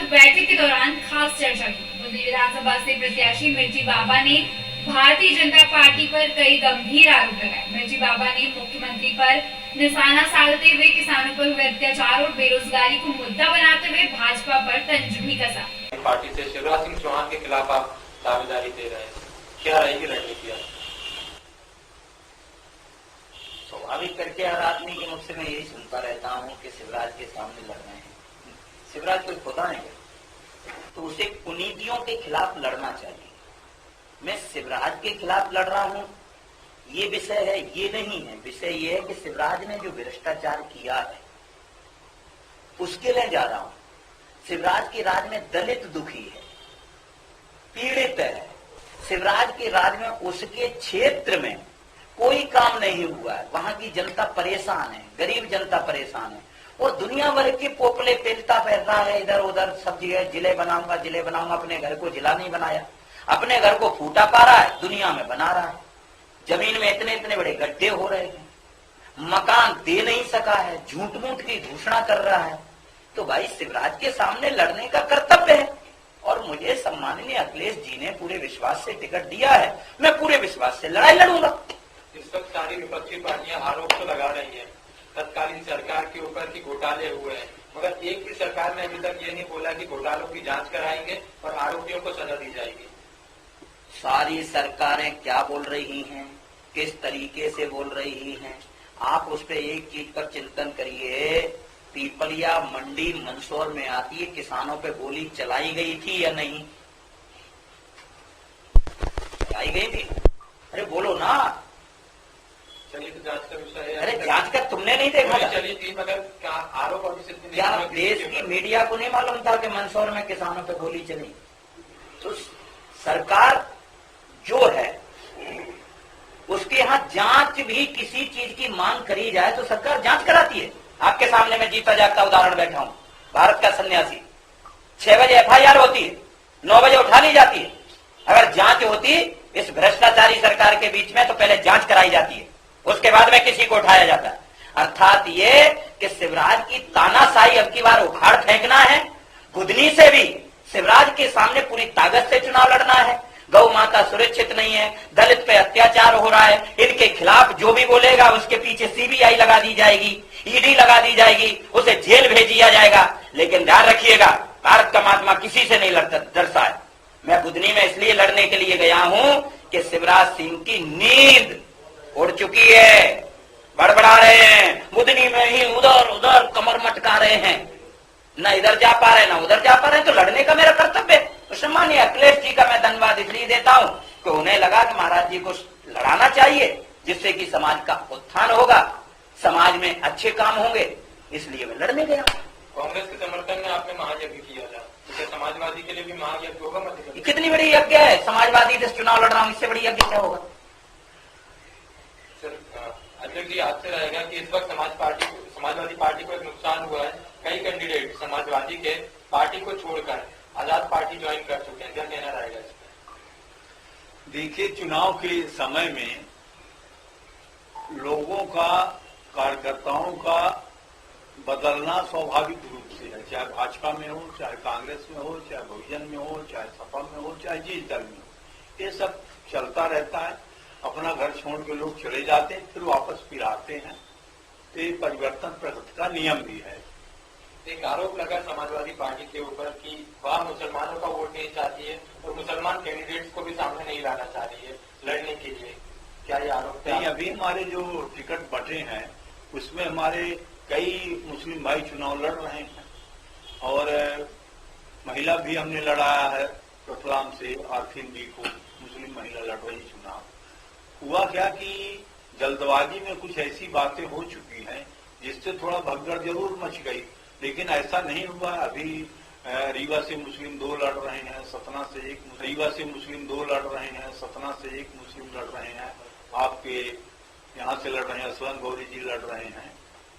बैठक के दौरान खास चर्चा की। बुंदी विधानसभा से प्रत्याशी मिर्ची बाबा ने भारतीय जनता पार्टी पर कई गंभीर आरोप लगाए। मिर्ची बाबा ने मुख्यमंत्री पर निशाना साधते हुए किसानों पर हुए अत्याचार और बेरोजगारी को मुद्दा बनाते हुए भाजपा पर तंज भी कसा। पार्टी से शिवराज सिंह चौहान के खिलाफ आप दावेदारी दे रहे हैं, क्या रहेगी रणनीति? स्वाभाविक करके हर आदमी के मुख से मैं यही सुनता रहता हूँ कि शिवराज के सामने लड़ रहे हैं। शिवराज कोई खुदा है तो उसे कुनीतियों के खिलाफ लड़ना चाहिए। मैं शिवराज के खिलाफ लड़ रहा हूँ ये विषय है, ये नहीं है। विषय ये है कि शिवराज ने जो भ्रष्टाचार किया है उसके लिए जा रहा हूँ। शिवराज के राज में दलित दुखी है, पीड़ित है। शिवराज के राज में उसके क्षेत्र में कोई काम नहीं हुआ है, वहां की जनता परेशान है, गरीब जनता परेशान है और दुनिया भर के पोपले पेलता फिर रहा है इधर उधर सब जगह। जिले बनाऊंगा जिले बनाऊंगा, अपने घर को जिला नहीं बनाया, अपने घर को फूटा पा रहा है, दुनिया में बना रहा है। जमीन में इतने इतने बड़े गड्ढे हो रहे हैं, मकान दे नहीं सका है, झूठ मूठ की घोषणा कर रहा है। तो भाई शिवराज के सामने लड़ने का कर्तव्य है और मुझे सम्माननीय अखिलेश जी ने पूरे विश्वास से टिकट दिया है, मैं पूरे विश्वास से लड़ाई लड़ूंगा। इस वक्त सारी विपक्षी पार्टियां आरोप तो लगा रही हैं तत्कालीन सरकार के ऊपर की घोटाले हुए हैं, मगर एक भी सरकार ने अभी तक ये नहीं बोला कि घोटालों की जांच कराएंगे और आरोपियों को सजा दी जाएगी। सारी सरकारें क्या बोल रही हैं, किस तरीके से बोल रही हैं, आप उस पर एक चीज पर चिंतन करिए। पीपलिया मंडी मंदसौर में आती है, किसानों पे गोली चलाई गई थी या नहीं? चलाई गई थी? अरे बोलो ना। चलिए तो जांच का विषय है। अरे जांच का तुमने नहीं देखा था? चली थी, मगर क्या आरोप अभी से क्या देश की मीडिया को नहीं मालूम था कि मंदसौर में किसानों पे गोली चली? तो सरकार जो है उसके यहाँ जांच भी, किसी चीज की मांग करी जाए तो सरकार जांच कराती है। आपके सामने मैं जीता जागता उदाहरण बैठा हूं, भारत का सन्यासी। 6 बजे एफआईआर होती है, 9 बजे उठा ली जाती है। अगर जांच होती इस भ्रष्टाचारी सरकार के बीच में तो पहले जांच कराई जाती है, उसके बाद में किसी को उठाया जाता है। अर्थात ये कि शिवराज की तानाशाही अब की बार उखाड़ फेंकना है। गुदनी से भी शिवराज के सामने पूरी ताकत से चुनाव लड़ना है। गौ माता सुरक्षित नहीं है, दलित पे अत्याचार हो रहा है, इनके खिलाफ जो भी बोलेगा उसके पीछे सीबीआई लगा दी जाएगी, ईडी लगा दी जाएगी, उसे जेल भेज दिया जाएगा। लेकिन ध्यान रखिएगा, भारत का महात्मा किसी से नहीं डरता है। मैं बुधनी में इसलिए लड़ने के लिए गया हूं कि शिवराज सिंह की नींद उड़ चुकी है, बड़बड़ा रहे हैं, बुधनी में ही उधर उधर कमर मटका रहे हैं, न इधर जा पा रहे न उधर जा पा रहे हैं। तो लड़ने का मेरा कर्तव्य है। तो सम्मानीय अखिलेश जी का मैं धन्यवाद इसलिए देता हूं कि उन्हें लगा कि महाराज जी को लड़ाना चाहिए, जिससे कि समाज का उत्थान होगा, समाज में अच्छे काम होंगे, इसलिए मैं लड़ने गया। कांग्रेस के समर्थन में आपने महायज्ञ किया था, तो समाजवादी के लिए भी महायज्ञ होगा? मध्य कितनी बड़ी यज्ञ है, समाजवादी से चुनाव लड़ रहा हूं, इससे बड़ी यज्ञ क्या होगा? अध्यक्ष जी आपसे रहेगा कि इस वक्त समाजवादी पार्टी को एक नुकसान हुआ है। कई कैंडिडेट समाजवादी के पार्टी को छोड़कर आजाद पार्टी ज्वाइन कर चुके हैं, क्या कहना रहेगा इस पर? देखिए, चुनाव के समय में लोगों का, कार्यकर्ताओं का बदलना स्वाभाविक रूप से है, चाहे भाजपा में हो, चाहे कांग्रेस में हो, चाहे बहुजन में हो, चाहे सपा में हो, चाहे जिस दल में हो, ये सब चलता रहता है। अपना घर छोड़ के लोग चले जाते हैं, फिर वापस फिर आते हैं। तो ये परिवर्तन प्रकृति का नियम भी है। एक आरोप लगा समाजवादी पार्टी के ऊपर कि वह मुसलमानों का वोट नहीं चाहती है और मुसलमान कैंडिडेट्स को भी सामने नहीं लाना चाह रही है लड़ने के लिए, क्या ये आरोप? नहीं, अभी हमारे जो टिकट बटे हैं उसमें हमारे कई मुस्लिम भाई चुनाव लड़ रहे हैं और महिला भी हमने लड़ाया है। रतलाम से आरफिन जी को मुस्लिम महिला लड़ रही चुनाव। हुआ क्या कि जल्दबाजी में कुछ ऐसी बातें हो चुकी हैं जिससे थोड़ा भगदड़ जरूर मच गई, लेकिन ऐसा नहीं हुआ। अभी रीवा से मुस्लिम 2 लड़ रहे हैं, सतना से एक, रीवा से मुस्लिम 2 लड़ रहे हैं, सतना से एक मुस्लिम लड़ रहे हैं, आपके यहाँ से लड़ रहे हैं, असलम गौरी जी लड़ रहे हैं।